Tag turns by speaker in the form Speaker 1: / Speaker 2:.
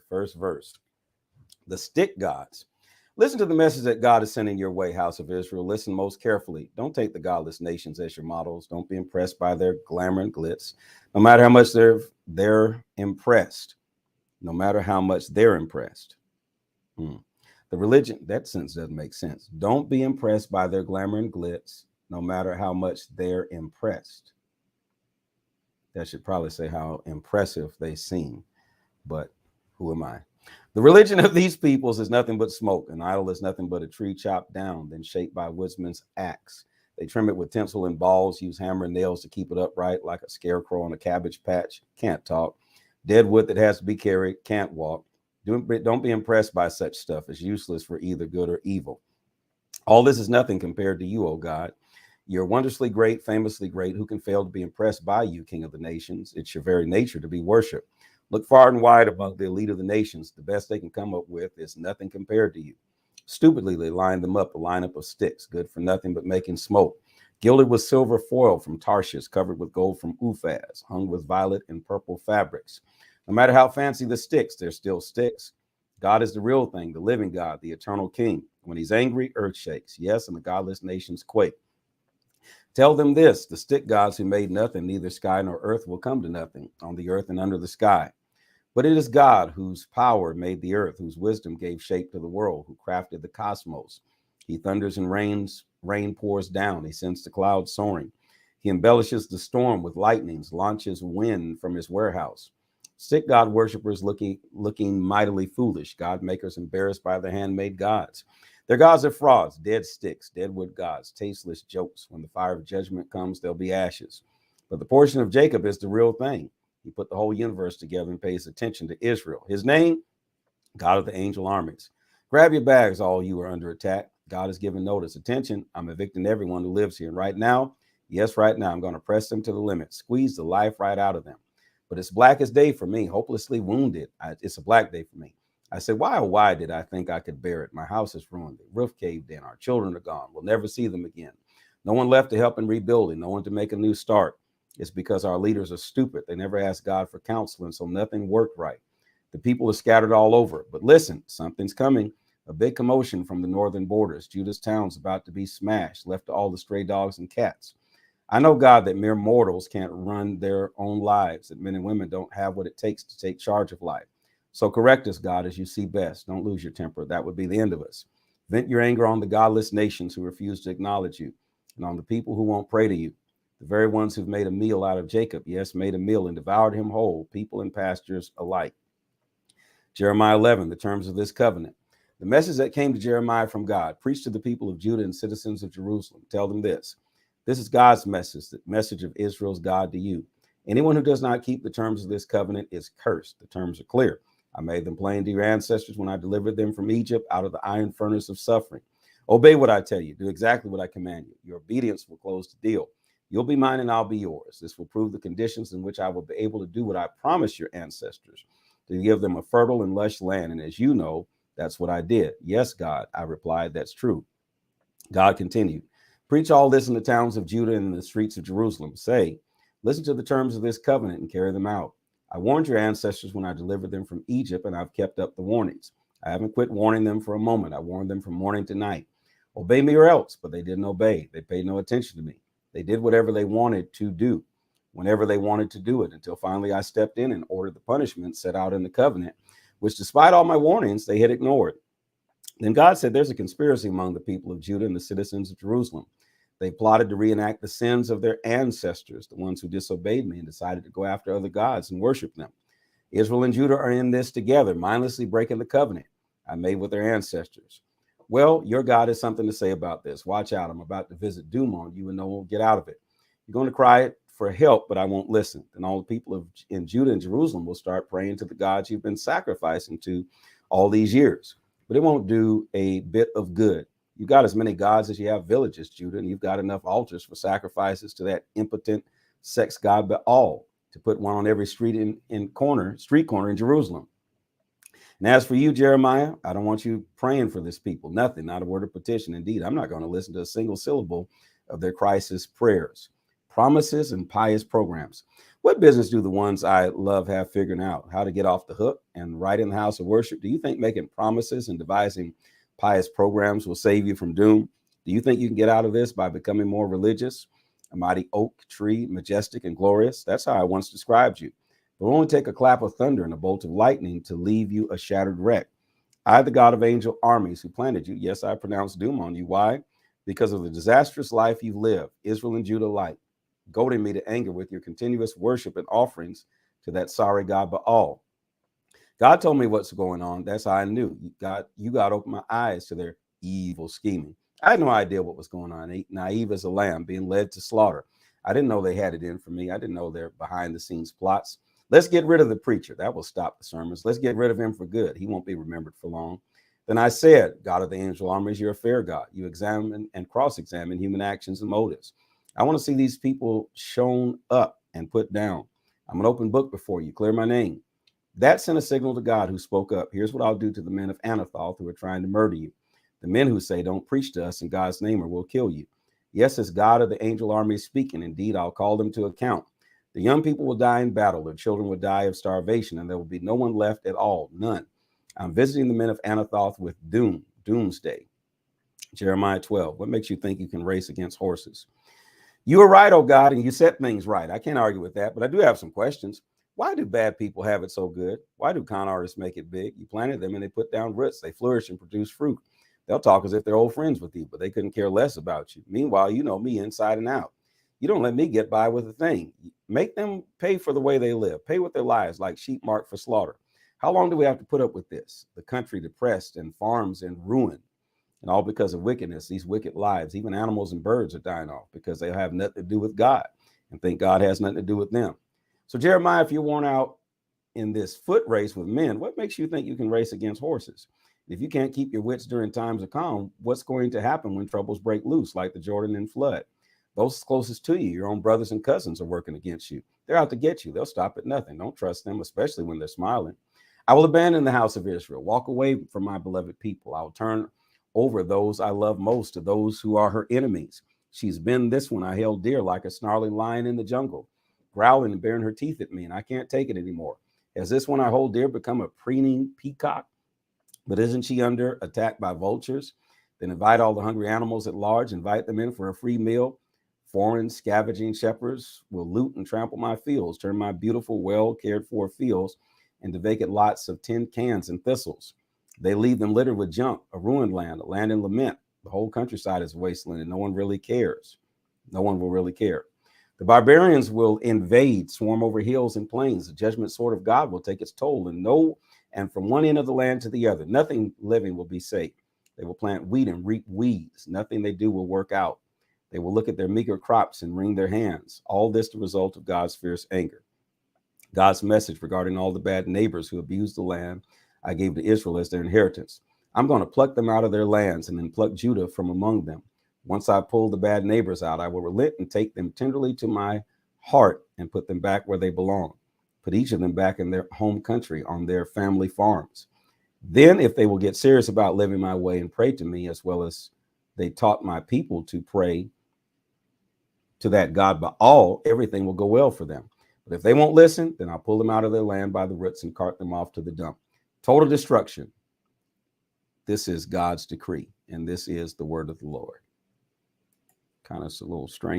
Speaker 1: first verse. The stick gods. Listen to the message that God is sending your way, house of Israel. Listen most carefully. Don't take the godless nations as your models. Don't be impressed by their glamour and glitz. No matter how much they're impressed. No matter how much they're impressed. The religion, that sentence doesn't make sense. Don't be impressed by their glamour and glitz, no matter how much they're impressed. That should probably say how impressive they seem, but who am I? The religion of these peoples is nothing but smoke. An idol is nothing but a tree chopped down, then shaped by a woodsman's axe. They trim it with tinsel and balls, use hammer and nails to keep it upright like a scarecrow on a cabbage patch. Can't talk. Dead wood that has to be carried. Can't walk. Don't be impressed by such stuff. It's useless for either good or evil. All this is nothing compared to you, O God. You're wondrously great, famously great. Who can fail to be impressed by you, King of the nations? It's your very nature to be worshipped. Look far and wide among the elite of the nations. The best they can come up with is nothing compared to you. Stupidly, they line them up, a lineup of sticks, good for nothing but making smoke. Gilded with silver foil from Tarshish, covered with gold from Uphaz, hung with violet and purple fabrics. No matter how fancy the sticks, they're still sticks. God is the real thing, the living God, the eternal King. When he's angry, earth shakes. Yes, and the godless nations quake. Tell them this, the stick gods who made nothing, neither sky nor earth will come to nothing on the earth and under the sky. But it is God whose power made the earth, whose wisdom gave shape to the world, who crafted the cosmos. He thunders and rain pours down. He sends the clouds soaring. He embellishes the storm with lightnings, launches wind from his warehouse. Stick God worshippers looking mightily foolish, God makers embarrassed by their handmade gods. Their gods are frauds, dead sticks, deadwood gods, tasteless jokes. When the fire of judgment comes, there'll be ashes. But the portion of Jacob is the real thing. He put the whole universe together and pays attention to Israel. His name, God of the angel armies. Grab your bags, all you are under attack. God has given notice. Attention, I'm evicting everyone who lives here. And right now, yes, right now, I'm going to press them to the limit, squeeze the life right out of them. But it's black as day for me, hopelessly wounded. It's a black day for me. I said, why, oh, why did I think I could bear it? My house is ruined. The roof caved in. Our children are gone. We'll never see them again. No one left to help in rebuilding. No one to make a new start. It's because our leaders are stupid. They never asked God for counsel, and so nothing worked right. The people are scattered all over. But listen, something's coming. A big commotion from the northern borders. Judah's town's about to be smashed, left to all the stray dogs and cats. I know, God, that mere mortals can't run their own lives, that men and women don't have what it takes to take charge of life. So correct us, God, as you see best. Don't lose your temper. That would be the end of us. Vent your anger on the godless nations who refuse to acknowledge you, and on the people who won't pray to you. The very ones who've made a meal out of Jacob, yes, made a meal and devoured him whole, people and pastors alike. Jeremiah 11, the terms of this covenant. The message that came to Jeremiah from God, preach to the people of Judah and citizens of Jerusalem. Tell them this. This is God's message, the message of Israel's God to you. Anyone who does not keep the terms of this covenant is cursed. The terms are clear. I made them plain to your ancestors when I delivered them from Egypt out of the iron furnace of suffering. Obey what I tell you. Do exactly what I command you. Your obedience will close the deal. You'll be mine and I'll be yours. This will prove the conditions in which I will be able to do what I promised your ancestors, to give them a fertile and lush land. And as you know, that's what I did. Yes, God, I replied, that's true. God continued, preach all this in the towns of Judah and in the streets of Jerusalem. Say, listen to the terms of this covenant and carry them out. I warned your ancestors when I delivered them from Egypt, and I've kept up the warnings. I haven't quit warning them for a moment. I warned them from morning to night. Obey me or else, but they didn't obey. They paid no attention to me. They did whatever they wanted to do, whenever they wanted to do it, until finally I stepped in and ordered the punishment set out in the covenant, which despite all my warnings, they had ignored. Then God said, there's a conspiracy among the people of Judah and the citizens of Jerusalem. They plotted to reenact the sins of their ancestors, the ones who disobeyed me and decided to go after other gods and worship them. Israel and Judah are in this together, mindlessly breaking the covenant I made with their ancestors. Well, your God has something to say about this. Watch out. I'm about to visit doom on you and no one will get out of it. You're going to cry for help, but I won't listen. And all the people in Judah and Jerusalem will start praying to the gods you've been sacrificing to all these years. But it won't do a bit of good. You've got as many gods as you have villages, Judah, and you've got enough altars for sacrifices to that impotent sex god Baal, to put one on every street corner in Jerusalem. And as for you, Jeremiah, I don't want you praying for this people. Nothing, not a word of petition. Indeed, I'm not going to listen to a single syllable of their crisis prayers, promises, and pious programs. What business do the ones I love have figuring out how to get off the hook and right in the house of worship? Do you think making promises and devising pious programs will save you from doom? Do you think you can get out of this by becoming more religious? A mighty oak tree, majestic and glorious. That's how I once described you. It will only take a clap of thunder and a bolt of lightning to leave you a shattered wreck. I, the God of angel armies who planted you, yes, I pronounce doom on you. Why? Because of the disastrous life you've lived, Israel and Judah alike, goading me to anger with your continuous worship and offerings to that sorry God Baal. God told me what's going on. That's how I knew. You got opened my eyes to their evil scheming. I had no idea what was going on. Naive as a lamb, being led to slaughter. I didn't know they had it in for me. I didn't know their behind the scenes plots. Let's get rid of the preacher. That will stop the sermons. Let's get rid of him for good. He won't be remembered for long. Then I said, God of the angel armies, you're a fair God. You examine and cross-examine human actions and motives. I want to see these people shown up and put down. I'm an open book before you. Clear my name. That sent a signal to God, who spoke up. Here's what I'll do to the men of Anathoth who are trying to murder you. The men who say, don't preach to us in God's name or we'll kill you. Yes, as God of the angel army speaking. Indeed, I'll call them to account. The young people will die in battle. Their children will die of starvation, and there will be no one left at all. None. I'm visiting the men of Anathoth with doomsday. Jeremiah 12. What makes you think you can race against horses? You are right, oh God, and you set things right. I can't argue with that, but I do have some questions. Why do bad people have it so good? Why do con artists make it big? You planted them and they put down roots. They flourish and produce fruit. They'll talk as if they're old friends with you, but they couldn't care less about you. Meanwhile, you know me inside and out. You don't let me get by with a thing. Make them pay for the way they live. Pay with their lives like sheep marked for slaughter. How long do we have to put up with this? The country depressed and farms in ruin. And all because of wickedness, these wicked lives. Even animals and birds are dying off because they have nothing to do with God and think God has nothing to do with them. So Jeremiah, if you're worn out in this foot race with men, what makes you think you can race against horses? If you can't keep your wits during times of calm, what's going to happen when troubles break loose like the Jordan and flood? Those closest to you, your own brothers and cousins, are working against you. They're out to get you. They'll stop at nothing. Don't trust them, especially when they're smiling. I will abandon the house of Israel, walk away from my beloved people. I will turn over those I love most to those who are her enemies. She's been this one I held dear like a snarling lion in the jungle, growling and baring her teeth at me, and I can't take it anymore. Has this one I hold dear become a preening peacock? But isn't she under attack by vultures? Then invite all the hungry animals at large, invite them in for a free meal. Foreign scavenging shepherds will loot and trample my fields, turn my beautiful, well cared for fields into vacant lots of tin cans and thistles. They leave them littered with junk, a ruined land, a land in lament. The whole countryside is wasteland and no one really cares. No one will really care. The barbarians will invade, swarm over hills and plains. The judgment sword of God will take its toll, and from one end of the land to the other, nothing living will be safe. They will plant wheat and reap weeds. Nothing they do will work out. They will look at their meager crops and wring their hands. All this the result of God's fierce anger. God's message regarding all the bad neighbors who abuse the land I gave to Israel as their inheritance. I'm going to pluck them out of their lands and then pluck Judah from among them. Once I pull the bad neighbors out, I will relent and take them tenderly to my heart and put them back where they belong. Put each of them back in their home country on their family farms. Then, if they will get serious about living my way and pray to me as well as they taught my people to pray to that God Baal, everything will go well for them. But if they won't listen, then I'll pull them out of their land by the roots and cart them off to the dump. Total destruction. This is God's decree, and this is the word of the Lord. Kind of a little strange.